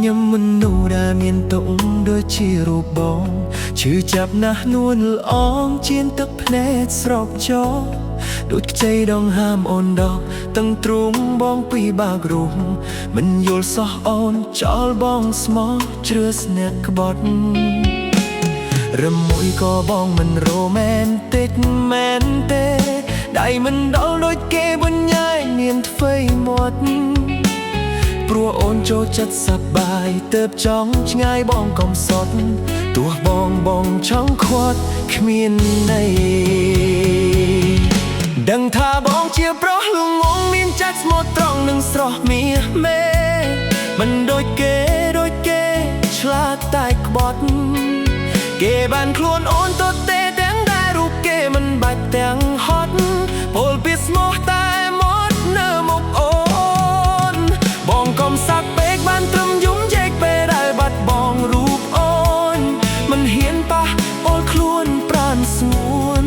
ខ្ញុំមនុស្សដែលមានទុកដូចជារូបបងឈឺចាប់ណាស់នួនល្អងជៀនទឹកភ្នែកស្រោបចោដូចខ្ចីដងហាមអូនដកទាំងទ្រូងបងពីបាក់រុំមិនយល់សោះអូនចោលបងស្មោះជ្រើស្នាក់ក្បត់រមួយក៏បងមិនរ៉ូមែនទិកមែនទេដៃមិនដល់ដូចគេបញ្ញាយមានថ្វីមាត់ព្រោះអូនចូលចិត្តសប្បាយទៅបចង់ឆ្ងាយបងកុំសត់ទោះបងចង់ខាត់គ្មានន័យដឹងថាបងជាប្រុសលងងមានចិត្តស្មោះត្រង់និងស្រស់មាសមេមិនដូចគេឆ្លាតតែក្បត់គេបានខ្លួនអូនទៅទេទាំងដែលរូបគេមិនបាច់ទាំងហត់ពលពីស្មោះតែមកនៅមុខអូនបងកុំសាក់ពេកបានត្រឹមយំជែកពេលដែលបាត់បងរូបអូនមិនហ៊ានប៉ះអូនខ្លួនប្រានស្ងួន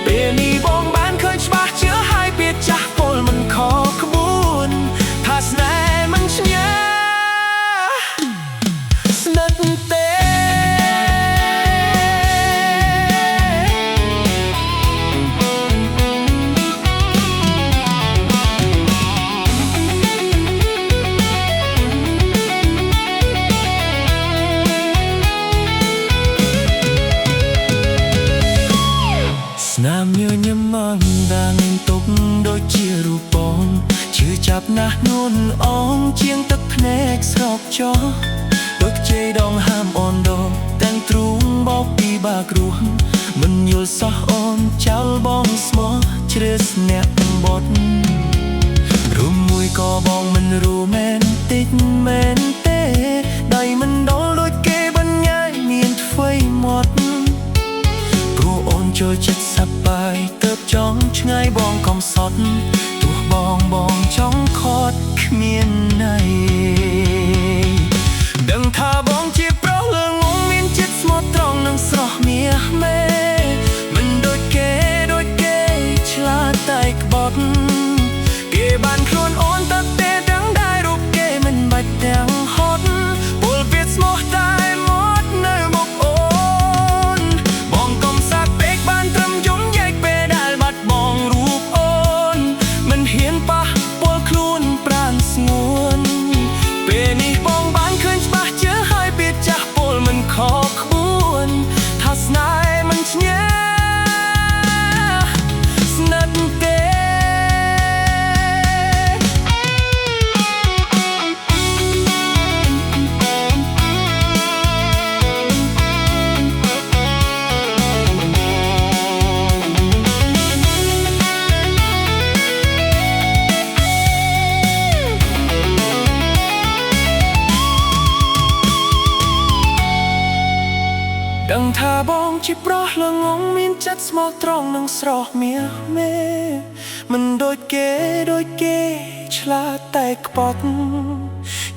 ពេលនេះបងបានឃើញច្បាស់ជឿហើយពីចាស់ពលមិនខកក្បួនថាស្នេហ៍មិនឈ្នះស្និទ្ធទេណាមញញឹមមកដាងទុកដូចជារូបបងឈឺចាប់ណាស់នួនអងជាងទឹកភ្នែកស្រោបចោដូចខ្ចីដងហាមអូនដងទាំងទ្រូងបោកពីបាក់រួសមិនយល់សោះអូនចោលបងស្មោះជ្រើស្នាក់បត់រួមមួយក៏បងមិនรู้មែនតិចមែនទេដៃមិនដល់ដូចគេបញ្ញាយមានថ្វីមាត់អូនចូលចិត្តសប្បាយទៅបចង់ឆ្ងាយបងកុំសត់ទោះបងចង់ខត់គ្មានន័យដឹងថាបងជាប្រុសលងងមានចិត្តស្មោះត្រង់និងស្រស់មាសមេមិនដូចគេឆ្លាតតែក្បត់គេបានខ្លួនអូនទៅទេទាំងដែលរូបគេមិនបាច់ទាំងហត់ពលវាស្មោះតែមកនៅមុខអូនបងកុំសាក់ពេកបានត្រឹមយំញែកពេលដែលបាត់បងរូបអូនមិនហ៊ានប៉ះពលខ្លួនប្រានស្ងួនពេលនេះបងបានឃើញច្បាស់ជឿហើយពីចាស់ពលមិនខកក្បួនថាស្នេហ៍មិនឈ្នះស្និទ្ធទេដឹងថាបងជាប្រុសល្ងងមានចិត្តស្មោះត្រង់និងស្រស់មាសមេមិនដូចគេឆ្លាតតែក្បត់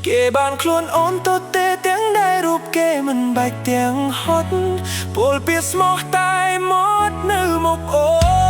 គេបានខ្លួនអូនទៅទេទាំងដែលរូបគេមិនបាច់ទាំងហត់ពលពីស្មោះតែមកនៅមុខអូន